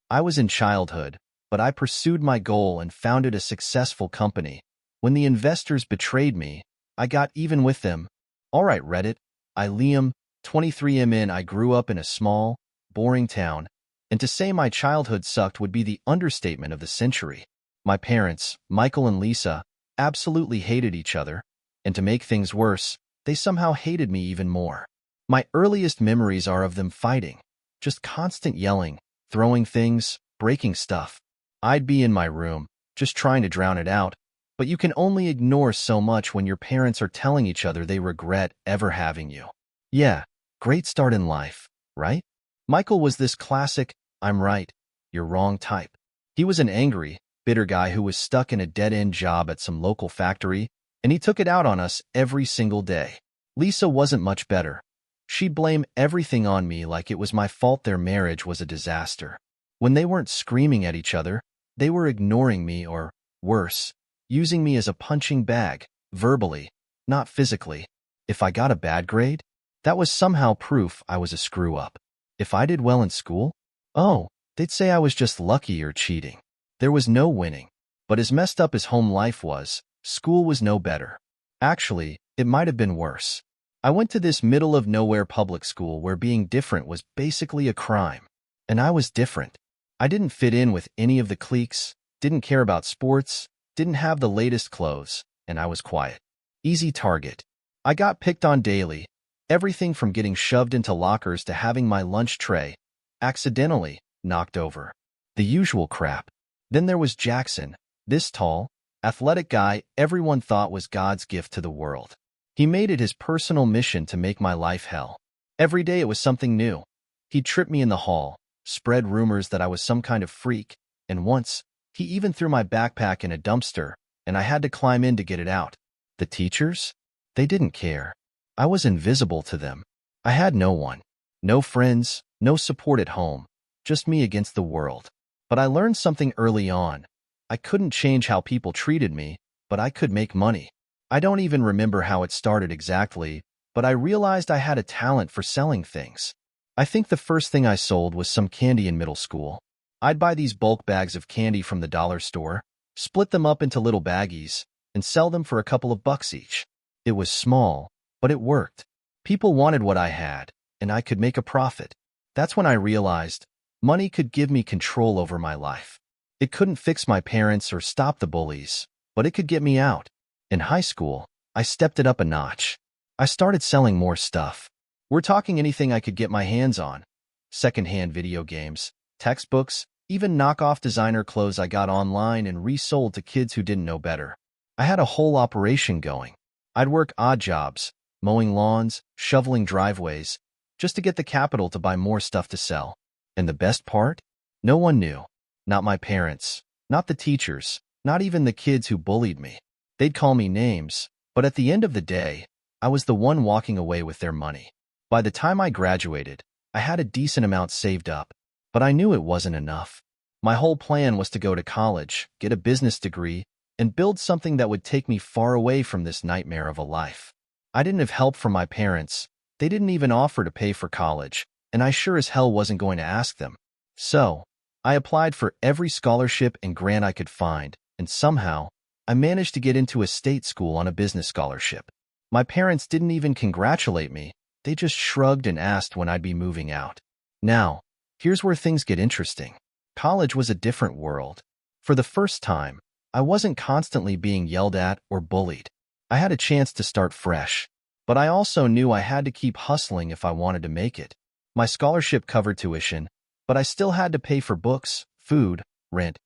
I was in childhood, but I pursued my goal and founded a successful company. When the investors betrayed me, I got even with them. All right, Reddit. I Liam, 23 in. I grew up in a small, boring town, and to say my childhood sucked would be the understatement of the century. My parents, Michael and Lisa, absolutely hated each other, and to make things worse, they somehow hated me even more. My earliest memories are of them fighting, just constant yelling, throwing things, breaking stuff. I'd be in my room, just trying to drown it out, but you can only ignore so much when your parents are telling each other they regret ever having you. Yeah, great start in life, right? Michael was this classic, I'm right, you're wrong type. He was an angry, bitter guy who was stuck in a dead-end job at some local factory, and he took it out on us every single day. Lisa wasn't much better. She'd blame everything on me like it was my fault their marriage was a disaster. When they weren't screaming at each other, they were ignoring me or, worse, using me as a punching bag, verbally, not physically. If I got a bad grade, that was somehow proof I was a screw-up. If I did well in school, oh, they'd say I was just lucky or cheating. There was no winning. But as messed up as home life was, school was no better. Actually, it might have been worse. I went to this middle-of-nowhere public school where being different was basically a crime. And I was different. I didn't fit in with any of the cliques, didn't care about sports, didn't have the latest clothes, and I was quiet. Easy target. I got picked on daily, everything from getting shoved into lockers to having my lunch tray accidentally knocked over. The usual crap. Then there was Jackson, this tall, athletic guy everyone thought was God's gift to the world. He made it his personal mission to make my life hell. Every day it was something new. He'd trip me in the hall, spread rumors that I was some kind of freak, and once, he even threw my backpack in a dumpster, and I had to climb in to get it out. The teachers? They didn't care. I was invisible to them. I had no one. No friends, no support at home, just me against the world. But I learned something early on. I couldn't change how people treated me, but I could make money. I don't even remember how it started exactly, but I realized I had a talent for selling things. I think the first thing I sold was some candy in middle school. I'd buy these bulk bags of candy from the dollar store, split them up into little baggies, and sell them for a couple of bucks each. It was small, but it worked. People wanted what I had, and I could make a profit. That's when I realized money could give me control over my life. It couldn't fix my parents or stop the bullies, but it could get me out. In high school, I stepped it up a notch. I started selling more stuff. We're talking anything I could get my hands on. Secondhand video games, textbooks, even knockoff designer clothes I got online and resold to kids who didn't know better. I had a whole operation going. I'd work odd jobs, mowing lawns, shoveling driveways, just to get the capital to buy more stuff to sell. And the best part? No one knew. Not my parents, not the teachers, not even the kids who bullied me. They'd call me names, but at the end of the day, I was the one walking away with their money. By the time I graduated, I had a decent amount saved up, but I knew it wasn't enough. My whole plan was to go to college, get a business degree, and build something that would take me far away from this nightmare of a life. I didn't have help from my parents. They didn't even offer to pay for college, and I sure as hell wasn't going to ask them. So, I applied for every scholarship and grant I could find, and somehow, I managed to get into a state school on a business scholarship. My parents didn't even congratulate me. They just shrugged and asked when I'd be moving out. Now, here's where things get interesting. College was a different world. For the first time, I wasn't constantly being yelled at or bullied. I had a chance to start fresh. But I also knew I had to keep hustling if I wanted to make it. My scholarship covered tuition, but I still had to pay for books, food, rent,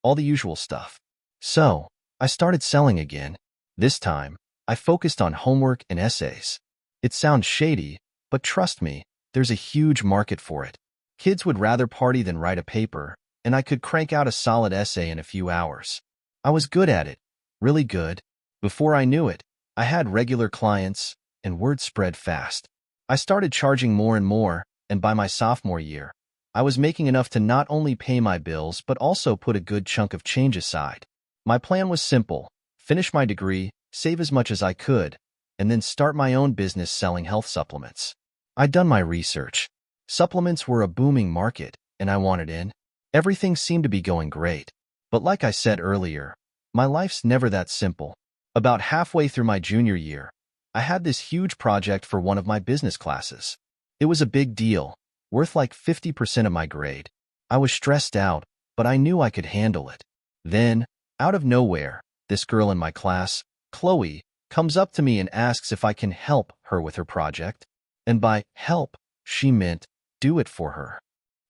all the usual stuff. So, I started selling again. This time, I focused on homework and essays. It sounds shady, but trust me, there's a huge market for it. Kids would rather party than write a paper, and I could crank out a solid essay in a few hours. I was good at it, really good. Before I knew it, I had regular clients, and word spread fast. I started charging more and more, and by my sophomore year, I was making enough to not only pay my bills but also put a good chunk of change aside. My plan was simple: finish my degree, save as much as I could, and then start my own business selling health supplements. I'd done my research. Supplements were a booming market, and I wanted in. Everything seemed to be going great. But like I said earlier, my life's never that simple. About halfway through my junior year, I had this huge project for one of my business classes. It was a big deal, worth like 50% of my grade. I was stressed out, but I knew I could handle it. Then, out of nowhere, this girl in my class, Chloe, comes up to me and asks if I can help her with her project. And by help, she meant do it for her.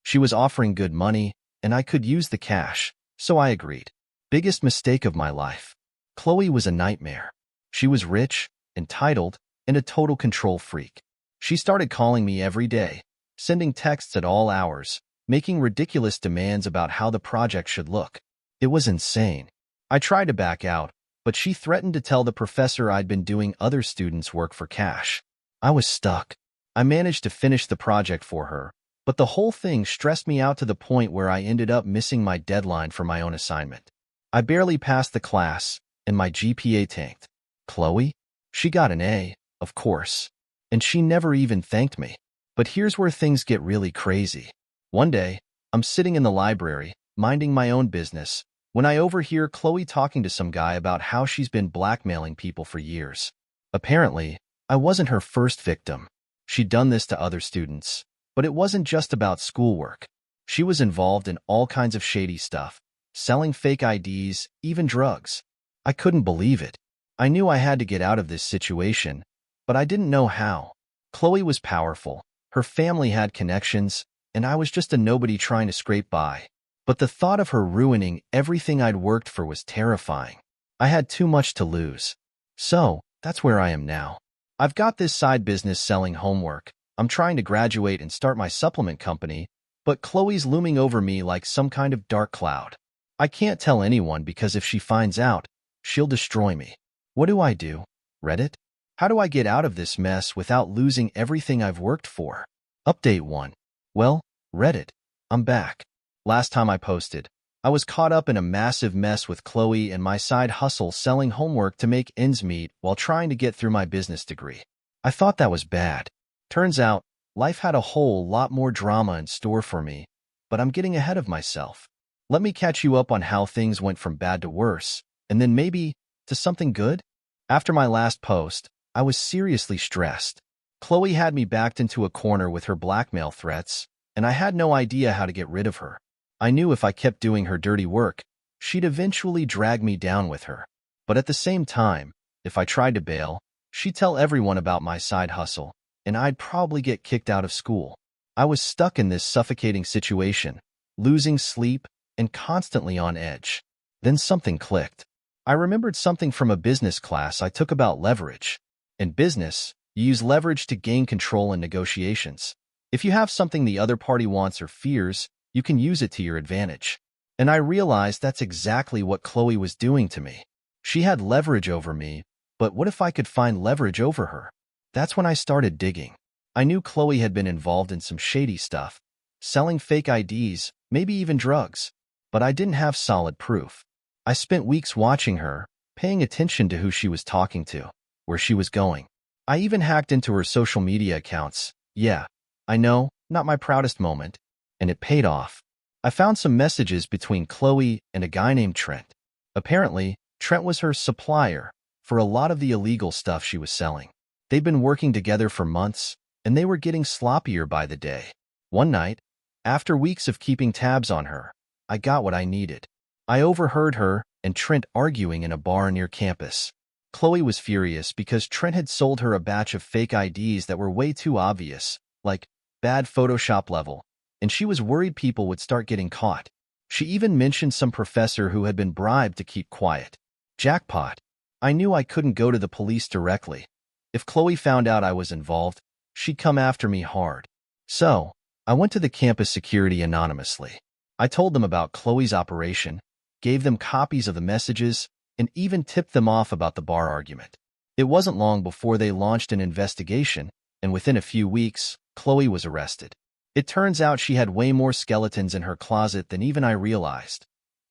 She was offering good money, and I could use the cash, so I agreed. Biggest mistake of my life. Chloe was a nightmare. She was rich, entitled, and a total control freak. She started calling me every day, sending texts at all hours, making ridiculous demands about how the project should look. It was insane. I tried to back out, but she threatened to tell the professor I'd been doing other students' work for cash. I was stuck. I managed to finish the project for her, but the whole thing stressed me out to the point where I ended up missing my deadline for my own assignment. I barely passed the class, and my GPA tanked. Chloe? She got an A, of course, and she never even thanked me. But here's where things get really crazy. One day, I'm sitting in the library, minding my own business, when I overhear Chloe talking to some guy about how she's been blackmailing people for years. Apparently, I wasn't her first victim. She'd done this to other students. But it wasn't just about schoolwork. She was involved in all kinds of shady stuff, selling fake IDs, even drugs. I couldn't believe it. I knew I had to get out of this situation, but I didn't know how. Chloe was powerful, her family had connections, and I was just a nobody trying to scrape by. But the thought of her ruining everything I'd worked for was terrifying. I had too much to lose. So, that's where I am now. I've got this side business selling homework. I'm trying to graduate and start my supplement company, but Chloe's looming over me like some kind of dark cloud. I can't tell anyone because if she finds out, she'll destroy me. What do I do? Reddit? How do I get out of this mess without losing everything I've worked for? Update 1. Well, Reddit, I'm back. Last time I posted, I was caught up in a massive mess with Chloe and my side hustle selling homework to make ends meet while trying to get through my business degree. I thought that was bad. Turns out, life had a whole lot more drama in store for me, but I'm getting ahead of myself. Let me catch you up on how things went from bad to worse, and then maybe to something good? After my last post, I was seriously stressed. Chloe had me backed into a corner with her blackmail threats, and I had no idea how to get rid of her. I knew if I kept doing her dirty work, she'd eventually drag me down with her. But at the same time, if I tried to bail, she'd tell everyone about my side hustle, and I'd probably get kicked out of school. I was stuck in this suffocating situation, losing sleep and constantly on edge. Then something clicked. I remembered something from a business class I took about leverage. In business, you use leverage to gain control in negotiations. If you have something the other party wants or fears, you can use it to your advantage. And I realized that's exactly what Chloe was doing to me. She had leverage over me, but what if I could find leverage over her? That's when I started digging. I knew Chloe had been involved in some shady stuff, selling fake IDs, maybe even drugs, but I didn't have solid proof. I spent weeks watching her, paying attention to who she was talking to, where she was going. I even hacked into her social media accounts. Yeah, I know, not my proudest moment, and it paid off. I found some messages between Chloe and a guy named Trent. Apparently, Trent was her supplier for a lot of the illegal stuff she was selling. They'd been working together for months, and they were getting sloppier by the day. One night, after weeks of keeping tabs on her, I got what I needed. I overheard her and Trent arguing in a bar near campus. Chloe was furious because Trent had sold her a batch of fake IDs that were way too obvious, like bad Photoshop level, and she was worried people would start getting caught. She even mentioned some professor who had been bribed to keep quiet. Jackpot. I knew I couldn't go to the police directly. If Chloe found out I was involved, she'd come after me hard. So, I went to the campus security anonymously. I told them about Chloe's operation, gave them copies of the messages, and even tipped them off about the bar argument. It wasn't long before they launched an investigation, and within a few weeks, Chloe was arrested. It turns out she had way more skeletons in her closet than even I realized.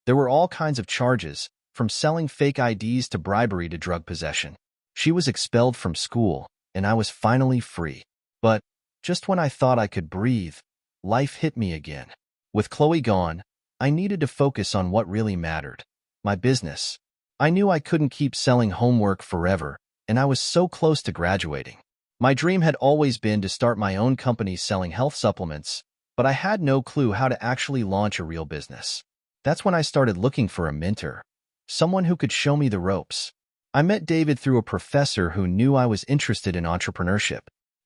There were all kinds of charges, from selling fake IDs to bribery to drug possession. She was expelled from school, and I was finally free. But, just when I thought I could breathe, life hit me again. With Chloe gone, I needed to focus on what really mattered: my business. I knew I couldn't keep selling homework forever, and I was so close to graduating. My dream had always been to start my own company selling health supplements, but I had no clue how to actually launch a real business. That's when I started looking for a mentor, someone who could show me the ropes. I met David through a professor who knew I was interested in entrepreneurship.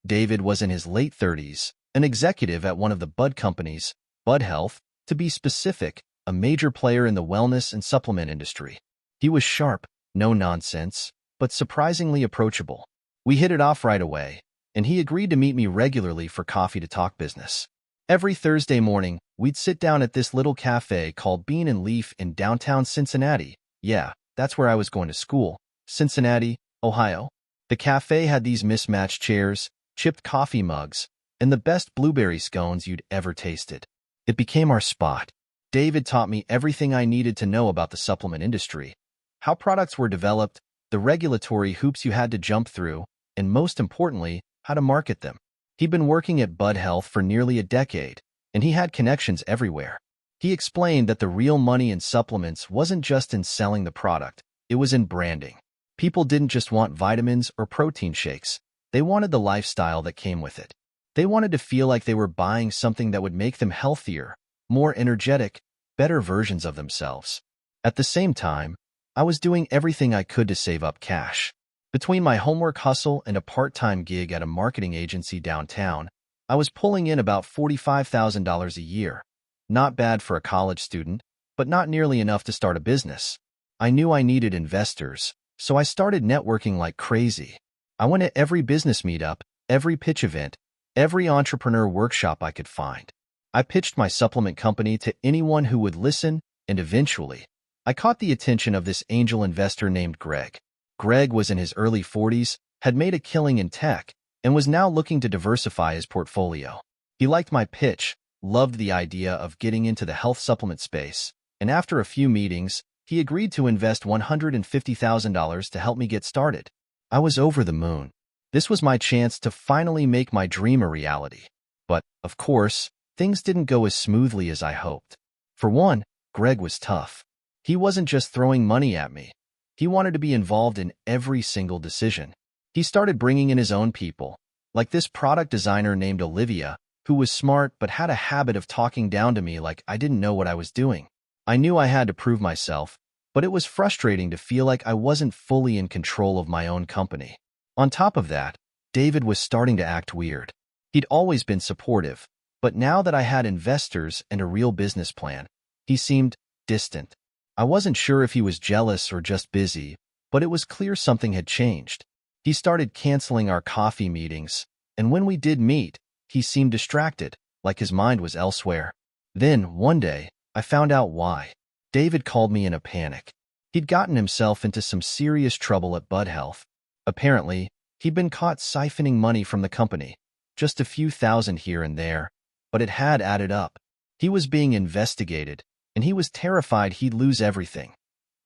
David was in his late 30s, an executive at one of the Bud companies, Bud Health, to be specific, a major player in the wellness and supplement industry. He was sharp, no nonsense, but surprisingly approachable. We hit it off right away, and he agreed to meet me regularly for coffee to talk business. Every Thursday morning, we'd sit down at this little cafe called Bean and Leaf in downtown Cincinnati. Yeah, that's where I was going to school, Cincinnati, Ohio. The cafe had these mismatched chairs, chipped coffee mugs, and the best blueberry scones you'd ever tasted. It became our spot. David taught me everything I needed to know about the supplement industry, how products were developed, the regulatory hoops you had to jump through, and most importantly, how to market them. He'd been working at Bud Health for nearly a decade, and he had connections everywhere. He explained that the real money in supplements wasn't just in selling the product, it was in branding. People didn't just want vitamins or protein shakes, they wanted the lifestyle that came with it. They wanted to feel like they were buying something that would make them healthier, more energetic, better versions of themselves. At the same time, I was doing everything I could to save up cash. Between my homework hustle and a part-time gig at a marketing agency downtown, I was pulling in about $45,000 a year. Not bad for a college student, but not nearly enough to start a business. I knew I needed investors, so I started networking like crazy. I went to every business meetup, every pitch event, every entrepreneur workshop I could find. I pitched my supplement company to anyone who would listen, and eventually, I caught the attention of this angel investor named Greg. Greg was in his early 40s, had made a killing in tech, and was now looking to diversify his portfolio. He liked my pitch, loved the idea of getting into the health supplement space, and after a few meetings, he agreed to invest $150,000 to help me get started. I was over the moon. This was my chance to finally make my dream a reality. But, of course, things didn't go as smoothly as I hoped. For one, Greg was tough. He wasn't just throwing money at me. He wanted to be involved in every single decision. He started bringing in his own people, like this product designer named Olivia, who was smart but had a habit of talking down to me like I didn't know what I was doing. I knew I had to prove myself, but it was frustrating to feel like I wasn't fully in control of my own company. On top of that, David was starting to act weird. He'd always been supportive, but now that I had investors and a real business plan, he seemed distant. I wasn't sure if he was jealous or just busy, but it was clear something had changed. He started canceling our coffee meetings, and when we did meet, he seemed distracted, like his mind was elsewhere. Then, one day, I found out why. David called me in a panic. He'd gotten himself into some serious trouble at Bud Health. Apparently, he'd been caught siphoning money from the company, just a few thousand here and there, but it had added up. He was being investigated, and he was terrified he'd lose everything.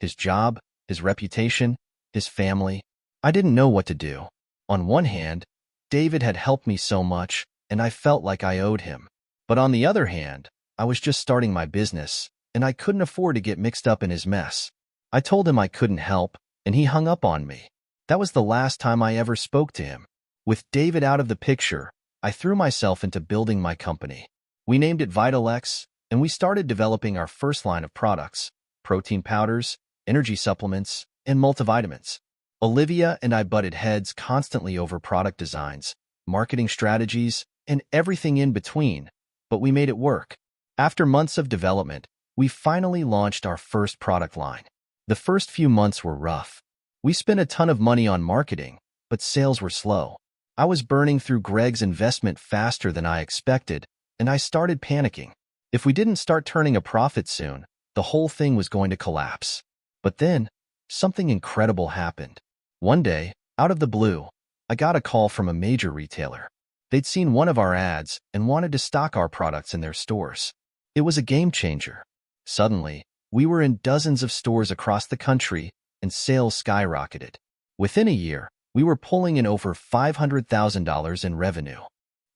His job, his reputation, his family. I didn't know what to do. On one hand, David had helped me so much, and I felt like I owed him. But on the other hand, I was just starting my business, and I couldn't afford to get mixed up in his mess. I told him I couldn't help, and he hung up on me. That was the last time I ever spoke to him. With David out of the picture, I threw myself into building my company. We named it VitalX, and we started developing our first line of products: protein powders, energy supplements, and multivitamins. Olivia and I butted heads constantly over product designs, marketing strategies, and everything in between, but we made it work. After months of development, we finally launched our first product line. The first few months were rough. We spent a ton of money on marketing, but sales were slow. I was burning through Greg's investment faster than I expected, and I started panicking. If we didn't start turning a profit soon, the whole thing was going to collapse. But then, something incredible happened. One day, out of the blue, I got a call from a major retailer. They'd seen one of our ads and wanted to stock our products in their stores. It was a game changer. Suddenly, we were in dozens of stores across the country, and sales skyrocketed. Within a year, we were pulling in over $500,000 in revenue.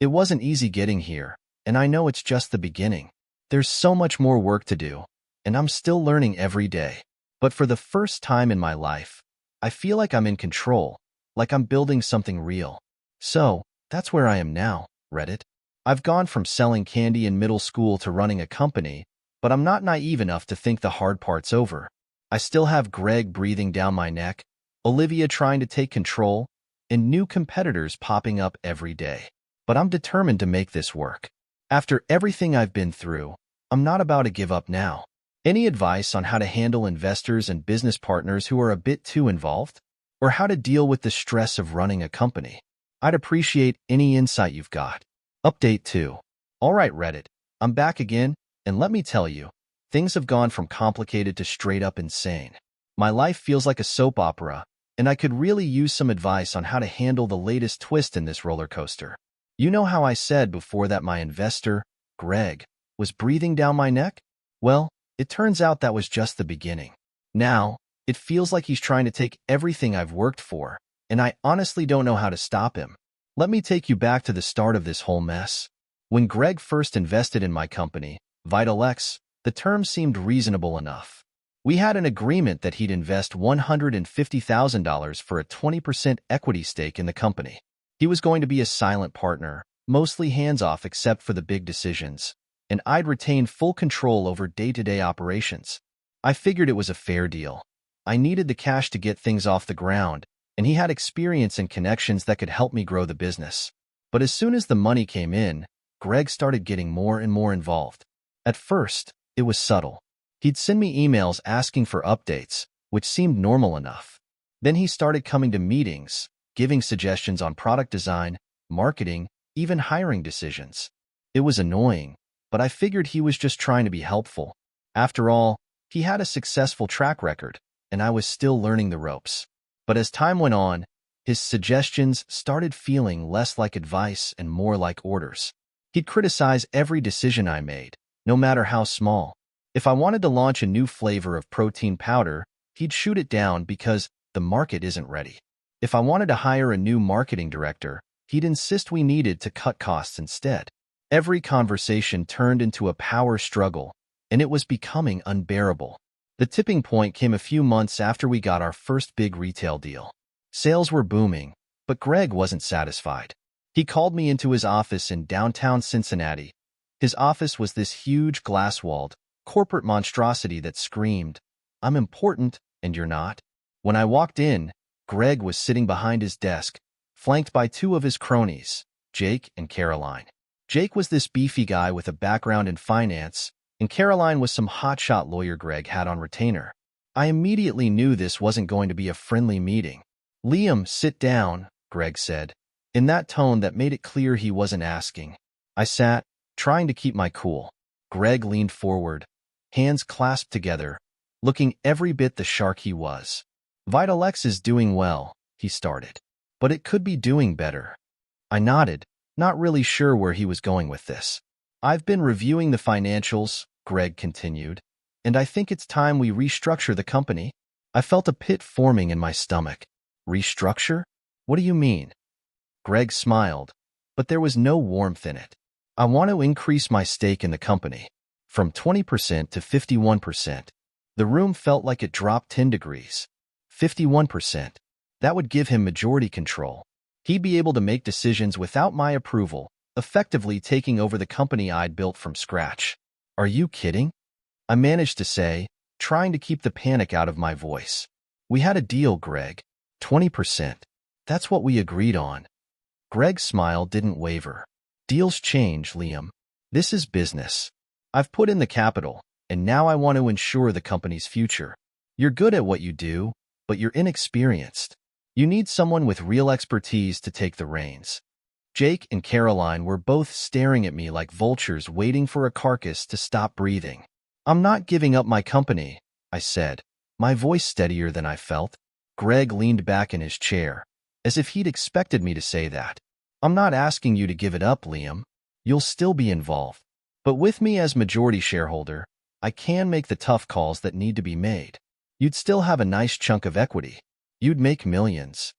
It wasn't easy getting here, and I know it's just the beginning. There's so much more work to do, and I'm still learning every day. But for the first time in my life, I feel like I'm in control, like I'm building something real. So, that's where I am now, Reddit. I've gone from selling candy in middle school to running a company, but I'm not naive enough to think the hard part's over. I still have Greg breathing down my neck, Olivia trying to take control, and new competitors popping up every day. But I'm determined to make this work. After everything I've been through, I'm not about to give up now. Any advice on how to handle investors and business partners who are a bit too involved? Or how to deal with the stress of running a company? I'd appreciate any insight you've got. Update 2. All right, Reddit, I'm back again, and let me tell you, things have gone from complicated to straight up insane. My life feels like a soap opera, and I could really use some advice on how to handle the latest twist in this roller coaster. You know how I said before that my investor, Greg, was breathing down my neck? Well, it turns out that was just the beginning. Now, it feels like he's trying to take everything I've worked for, and I honestly don't know how to stop him. Let me take you back to the start of this whole mess. When Greg first invested in my company, VitalX, the terms seemed reasonable enough. We had an agreement that he'd invest $150,000 for a 20% equity stake in the company. He was going to be a silent partner, mostly hands-off except for the big decisions, and I'd retain full control over day-to-day operations. I figured it was a fair deal. I needed the cash to get things off the ground, and he had experience and connections that could help me grow the business. But as soon as the money came in, Greg started getting more and more involved. At first, it was subtle. He'd send me emails asking for updates, which seemed normal enough. Then he started coming to meetings, giving suggestions on product design, marketing, even hiring decisions. It was annoying, but I figured he was just trying to be helpful. After all, he had a successful track record, and I was still learning the ropes. But as time went on, his suggestions started feeling less like advice and more like orders. He'd criticize every decision I made, no matter how small. If I wanted to launch a new flavor of protein powder, he'd shoot it down because the market isn't ready. If I wanted to hire a new marketing director, he'd insist we needed to cut costs instead. Every conversation turned into a power struggle, and it was becoming unbearable. The tipping point came a few months after we got our first big retail deal. Sales were booming, but Greg wasn't satisfied. He called me into his office in downtown Cincinnati. His office was this huge glass-walled, corporate monstrosity that screamed, "I'm important, and you're not." When I walked in, Greg was sitting behind his desk, flanked by two of his cronies, Jake and Caroline. Jake was this beefy guy with a background in finance, and Caroline was some hotshot lawyer Greg had on retainer. I immediately knew this wasn't going to be a friendly meeting. "Liam, sit down," Greg said, in that tone that made it clear he wasn't asking. I sat, trying to keep my cool. Greg leaned forward, hands clasped together, looking every bit the shark he was. "VitalX is doing well," he started, "but it could be doing better." I nodded, not really sure where he was going with this. "I've been reviewing the financials," Greg continued, "and I think it's time we restructure the company." I felt a pit forming in my stomach. Restructure? What do you mean? Greg smiled, but there was no warmth in it. "I want to increase my stake in the company, from 20% to 51%. The room felt like it dropped 10 degrees. 51%. That would give him majority control. He'd be able to make decisions without my approval, effectively taking over the company I'd built from scratch. "Are you kidding?" I managed to say, trying to keep the panic out of my voice. "We had a deal, Greg. 20%. That's what we agreed on." Greg's smile didn't waver. "Deals change, Liam. This is business. I've put in the capital, and now I want to ensure the company's future. You're good at what you do, but you're inexperienced. You need someone with real expertise to take the reins." Jake and Caroline were both staring at me like vultures waiting for a carcass to stop breathing. "I'm not giving up my company," I said, my voice steadier than I felt. Greg leaned back in his chair, as if he'd expected me to say that. "I'm not asking you to give it up, Liam. You'll still be involved. But with me as majority shareholder, I can make the tough calls that need to be made. You'd still have a nice chunk of equity. You'd make millions."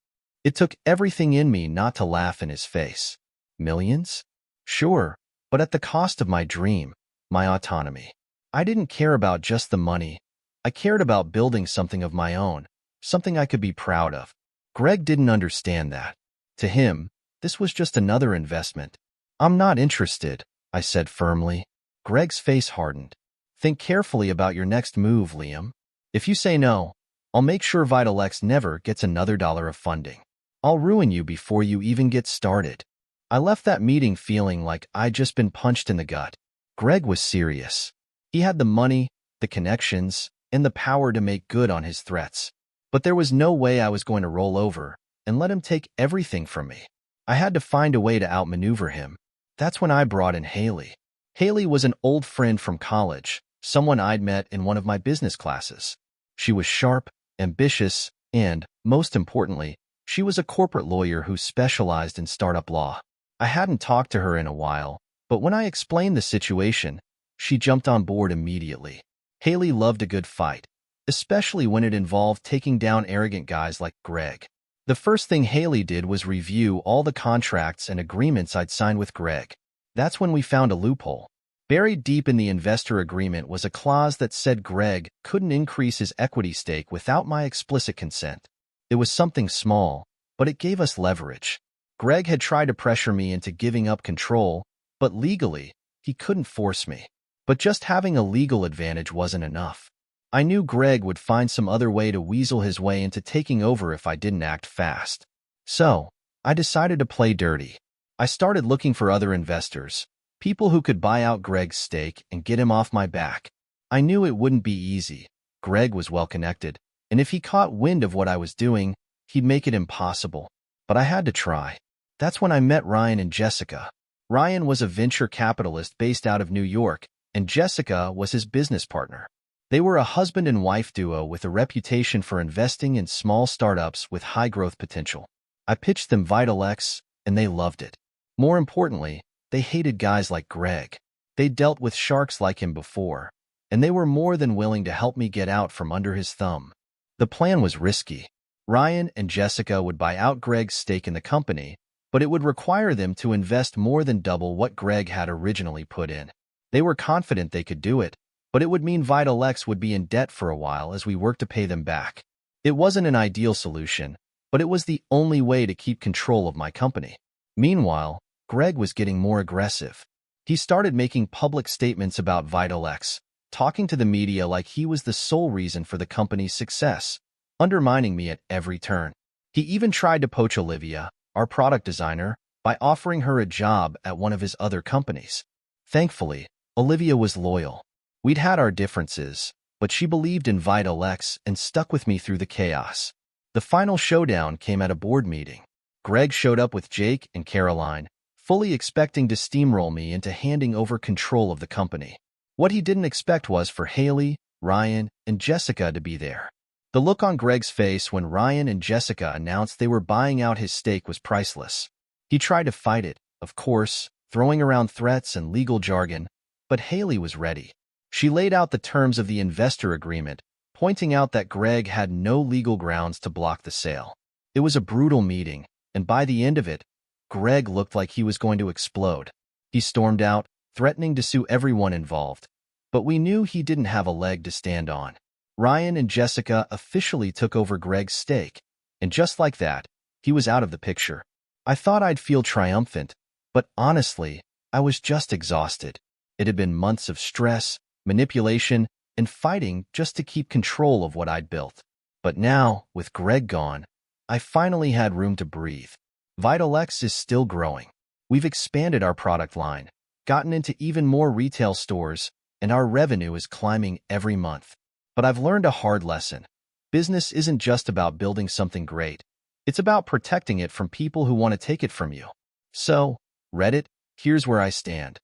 It took everything in me not to laugh in his face. "Millions? Sure, but at the cost of my dream." my autonomy. I didn't care about just the money. I cared about building something of my own, something I could be proud of. Greg didn't understand that. To him, this was just another investment. I'm not interested, I said firmly. Greg's face hardened. Think carefully about your next move, Liam. If you say no, I'll make sure VitalX never gets another dollar of funding. I'll ruin you before you even get started. I left that meeting feeling like I'd just been punched in the gut. Greg was serious. He had the money, the connections, and the power to make good on his threats. But there was no way I was going to roll over and let him take everything from me. I had to find a way to outmaneuver him. That's when I brought in Haley. Haley was an old friend from college, someone I'd met in one of my business classes. She was sharp, ambitious, and, most importantly, she was a corporate lawyer who specialized in startup law. I hadn't talked to her in a while, but when I explained the situation, she jumped on board immediately. Haley loved a good fight, especially when it involved taking down arrogant guys like Greg. The first thing Haley did was review all the contracts and agreements I'd signed with Greg. That's when we found a loophole. Buried deep in the investor agreement was a clause that said Greg couldn't increase his equity stake without my explicit consent. It was something small, but it gave us leverage. Greg had tried to pressure me into giving up control, but legally, he couldn't force me. But just having a legal advantage wasn't enough. I knew Greg would find some other way to weasel his way into taking over if I didn't act fast. So, I decided to play dirty. I started looking for other investors, people who could buy out Greg's stake and get him off my back. I knew it wouldn't be easy. Greg was well-connected, and if he caught wind of what I was doing, he'd make it impossible. But I had to try. That's when I met Ryan and Jessica. Ryan was a venture capitalist based out of New York, and Jessica was his business partner. They were a husband and wife duo with a reputation for investing in small startups with high growth potential. I pitched them VitalX, and they loved it. More importantly, they hated guys like Greg. They dealt with sharks like him before, and they were more than willing to help me get out from under his thumb. The plan was risky. Ryan and Jessica would buy out Greg's stake in the company, but it would require them to invest more than double what Greg had originally put in. They were confident they could do it, but it would mean VitalX would be in debt for a while as we worked to pay them back. It wasn't an ideal solution, but it was the only way to keep control of my company. Meanwhile, Greg was getting more aggressive. He started making public statements about VitalX, talking to the media like he was the sole reason for the company's success, undermining me at every turn. He even tried to poach Olivia, our product designer, by offering her a job at one of his other companies. Thankfully, Olivia was loyal. We'd had our differences, but she believed in VitalX and stuck with me through the chaos. The final showdown came at a board meeting. Greg showed up with Jake and Caroline, fully expecting to steamroll me into handing over control of the company. What he didn't expect was for Haley, Ryan, and Jessica to be there. The look on Greg's face when Ryan and Jessica announced they were buying out his stake was priceless. He tried to fight it, of course, throwing around threats and legal jargon, but Haley was ready. She laid out the terms of the investor agreement, pointing out that Greg had no legal grounds to block the sale. It was a brutal meeting, and by the end of it, Greg looked like he was going to explode. He stormed out, threatening to sue everyone involved, but we knew he didn't have a leg to stand on. Ryan and Jessica officially took over Greg's stake, and just like that, he was out of the picture. I thought I'd feel triumphant, but honestly, I was just exhausted. It had been months of stress, manipulation, and fighting just to keep control of what I'd built. But now, with Greg gone, I finally had room to breathe. VitalX is still growing. We've expanded our product line, gotten into even more retail stores, and our revenue is climbing every month. But I've learned a hard lesson. Business isn't just about building something great. It's about protecting it from people who want to take it from you. So, Reddit, here's where I stand.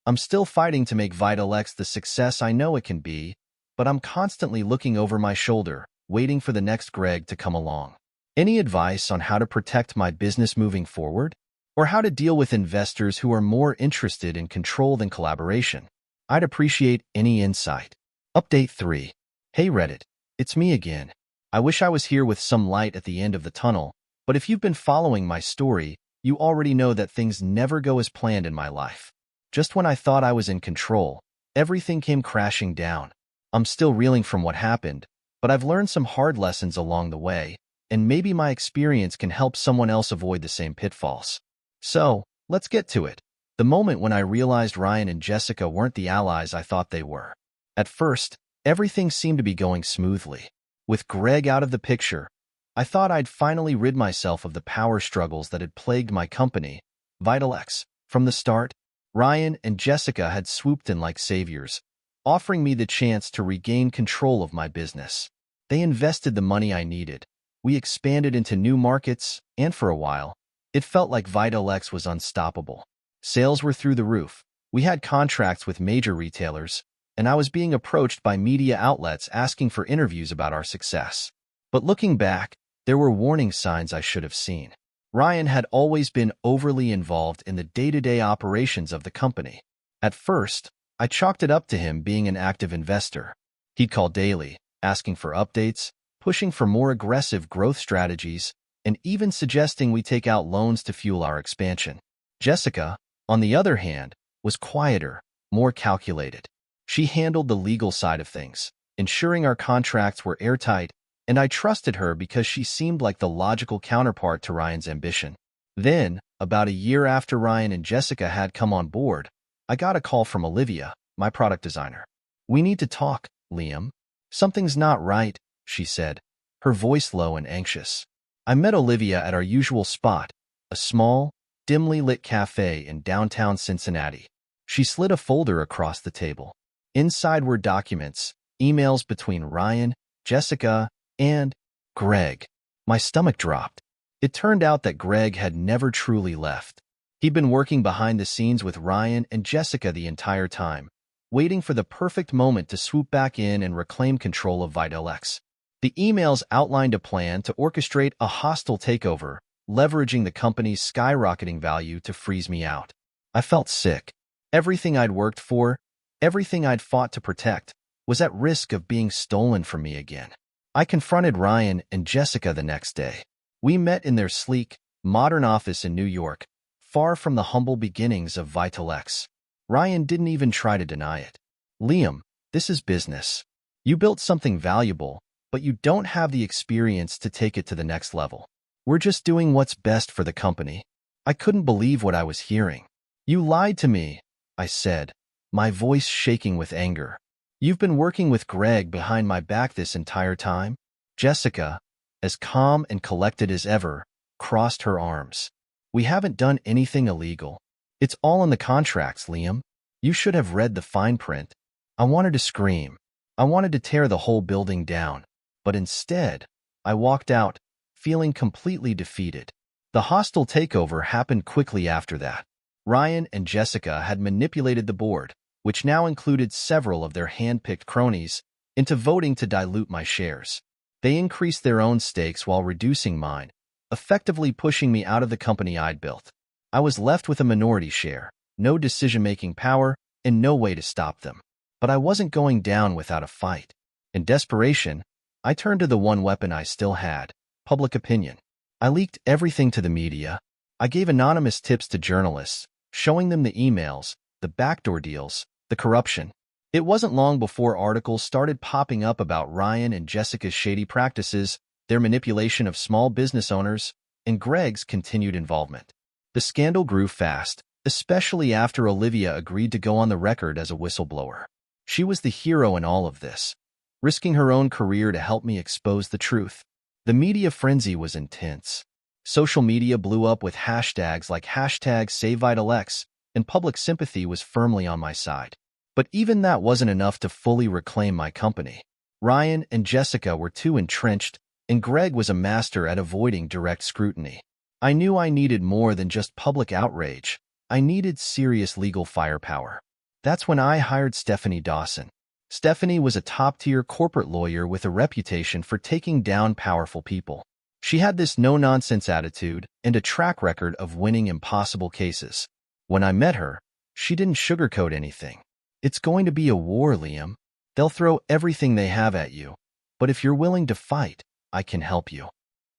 I'm still fighting to make VitalX the success I know it can be, but I'm constantly looking over my shoulder, waiting for the next Greg to come along. Any advice on how to protect my business moving forward? Or how to deal with investors who are more interested in control than collaboration? I'd appreciate any insight. Update 3. Hey Reddit, it's me again. I wish I was here with some light at the end of the tunnel, but if you've been following my story, you already know that things never go as planned in my life. Just when I thought I was in control, everything came crashing down. I'm still reeling from what happened, but I've learned some hard lessons along the way, and maybe my experience can help someone else avoid the same pitfalls. So, let's get to it. The moment when I realized Ryan and Jessica weren't the allies I thought they were. At first, everything seemed to be going smoothly. With Greg out of the picture, I thought I'd finally rid myself of the power struggles that had plagued my company, Vitalex. From the start, Ryan and Jessica had swooped in like saviors, offering me the chance to regain control of my business. They invested the money I needed. We expanded into new markets, and for a while, it felt like Vitalex was unstoppable. Sales were through the roof. We had contracts with major retailers, and I was being approached by media outlets asking for interviews about our success. But looking back, there were warning signs I should have seen. Ryan had always been overly involved in the day-to-day operations of the company. At first, I chalked it up to him being an active investor. He'd call daily, asking for updates, pushing for more aggressive growth strategies, and even suggesting we take out loans to fuel our expansion. Jessica, on the other hand, was quieter, more calculated. She handled the legal side of things, ensuring our contracts were airtight, and I trusted her because she seemed like the logical counterpart to Ryan's ambition. Then, about a year after Ryan and Jessica had come on board, I got a call from Olivia, my product designer. "We need to talk, Liam. Something's not right," she said, her voice low and anxious. I met Olivia at our usual spot, a small, dimly lit cafe in downtown Cincinnati. She slid a folder across the table. Inside were documents, emails between Ryan, Jessica, and Greg. My stomach dropped. It turned out that Greg had never truly left. He'd been working behind the scenes with Ryan and Jessica the entire time, waiting for the perfect moment to swoop back in and reclaim control of Vitalex. The emails outlined a plan to orchestrate a hostile takeover, leveraging the company's skyrocketing value to freeze me out. I felt sick. Everything I'd worked for, everything I'd fought to protect, was at risk of being stolen from me again. I confronted Ryan and Jessica the next day. We met in their sleek, modern office in New York, far from the humble beginnings of Vitalex. Ryan didn't even try to deny it. "Liam, this is business. You built something valuable, but you don't have the experience to take it to the next level. We're just doing what's best for the company." I couldn't believe what I was hearing. "You lied to me," I said, my voice shaking with anger. "You've been working with Greg behind my back this entire time?" Jessica, as calm and collected as ever, crossed her arms. "We haven't done anything illegal. It's all in the contracts, Liam. You should have read the fine print." I wanted to scream. I wanted to tear the whole building down. But instead, I walked out, feeling completely defeated. The hostile takeover happened quickly after that. Ryan and Jessica had manipulated the board, which now included several of their hand-picked cronies, into voting to dilute my shares. They increased their own stakes while reducing mine, effectively pushing me out of the company I'd built. I was left with a minority share, no decision-making power, and no way to stop them. But I wasn't going down without a fight. In desperation, I turned to the one weapon I still had, public opinion. I leaked everything to the media. I gave anonymous tips to journalists, showing them the emails, the backdoor deals, the corruption. It wasn't long before articles started popping up about Ryan and Jessica's shady practices, their manipulation of small business owners, and Greg's continued involvement. The scandal grew fast, especially after Olivia agreed to go on the record as a whistleblower. She was the hero in all of this, risking her own career to help me expose the truth. The media frenzy was intense. Social media blew up with hashtags like #SaveVitalex, and public sympathy was firmly on my side. But even that wasn't enough to fully reclaim my company. Ryan and Jessica were too entrenched, and Greg was a master at avoiding direct scrutiny. I knew I needed more than just public outrage. I needed serious legal firepower. That's when I hired Stephanie Dawson. Stephanie was a top-tier corporate lawyer with a reputation for taking down powerful people. She had this no-nonsense attitude and a track record of winning impossible cases. When I met her, she didn't sugarcoat anything. "It's going to be a war, Liam. They'll throw everything they have at you. But if you're willing to fight, I can help you."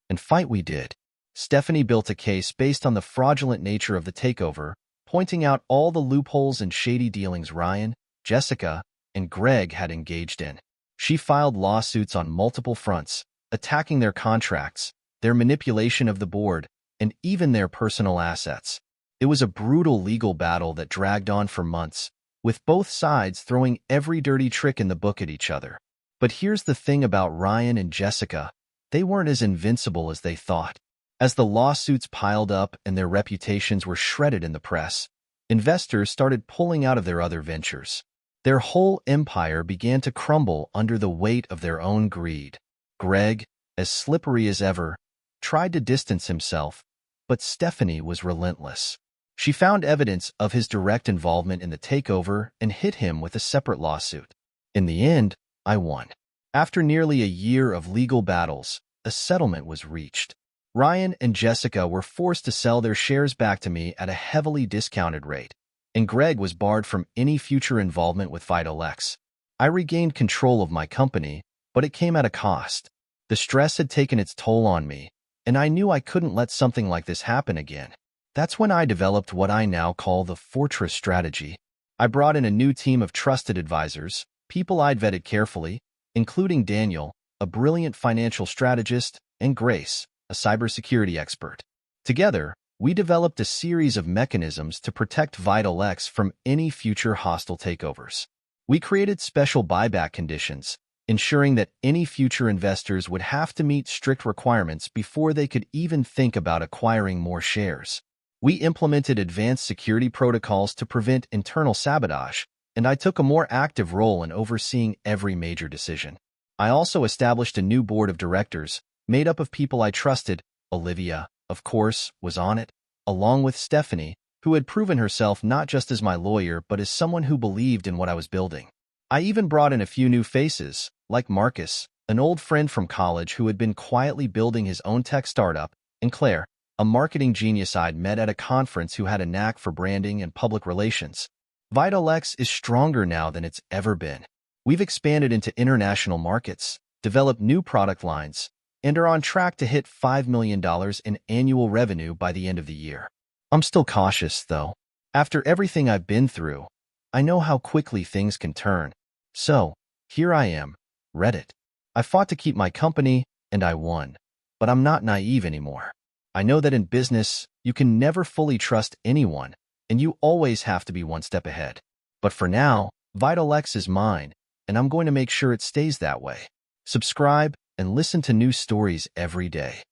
And fight we did. Stephanie built a case based on the fraudulent nature of the takeover, pointing out all the loopholes and shady dealings Ryan, Jessica, and Greg had engaged in. She filed lawsuits on multiple fronts, attacking their contracts, their manipulation of the board, and even their personal assets. It was a brutal legal battle that dragged on for months, with both sides throwing every dirty trick in the book at each other. But here's the thing about Ryan and Jessica. They weren't as invincible as they thought. As the lawsuits piled up and their reputations were shredded in the press, investors started pulling out of their other ventures. Their whole empire began to crumble under the weight of their own greed. Greg, as slippery as ever, tried to distance himself, but Stephanie was relentless. She found evidence of his direct involvement in the takeover and hit him with a separate lawsuit. In the end, I won. After nearly a year of legal battles, a settlement was reached. Ryan and Jessica were forced to sell their shares back to me at a heavily discounted rate, and Greg was barred from any future involvement with VitalX. I regained control of my company, but it came at a cost. The stress had taken its toll on me, and I knew I couldn't let something like this happen again. That's when I developed what I now call the Fortress strategy. I brought in a new team of trusted advisors, people I'd vetted carefully, including Daniel, a brilliant financial strategist, and Grace, a cybersecurity expert. Together, we developed a series of mechanisms to protect VitalX from any future hostile takeovers. We created special buyback conditions, ensuring that any future investors would have to meet strict requirements before they could even think about acquiring more shares. We implemented advanced security protocols to prevent internal sabotage, and I took a more active role in overseeing every major decision. I also established a new board of directors, made up of people I trusted. Olivia, of course, was on it, along with Stephanie, who had proven herself not just as my lawyer but as someone who believed in what I was building. I even brought in a few new faces, like Marcus, an old friend from college who had been quietly building his own tech startup, and Claire, a marketing genius I'd met at a conference who had a knack for branding and public relations. VitalX is stronger now than it's ever been. We've expanded into international markets, developed new product lines, and are on track to hit $5 million in annual revenue by the end of the year. I'm still cautious, though. After everything I've been through, I know how quickly things can turn. So, here I am, Reddit. I fought to keep my company, and I won. But I'm not naive anymore. I know that in business, you can never fully trust anyone, and you always have to be one step ahead. But for now, VitalX is mine, and I'm going to make sure it stays that way. Subscribe and listen to new stories every day.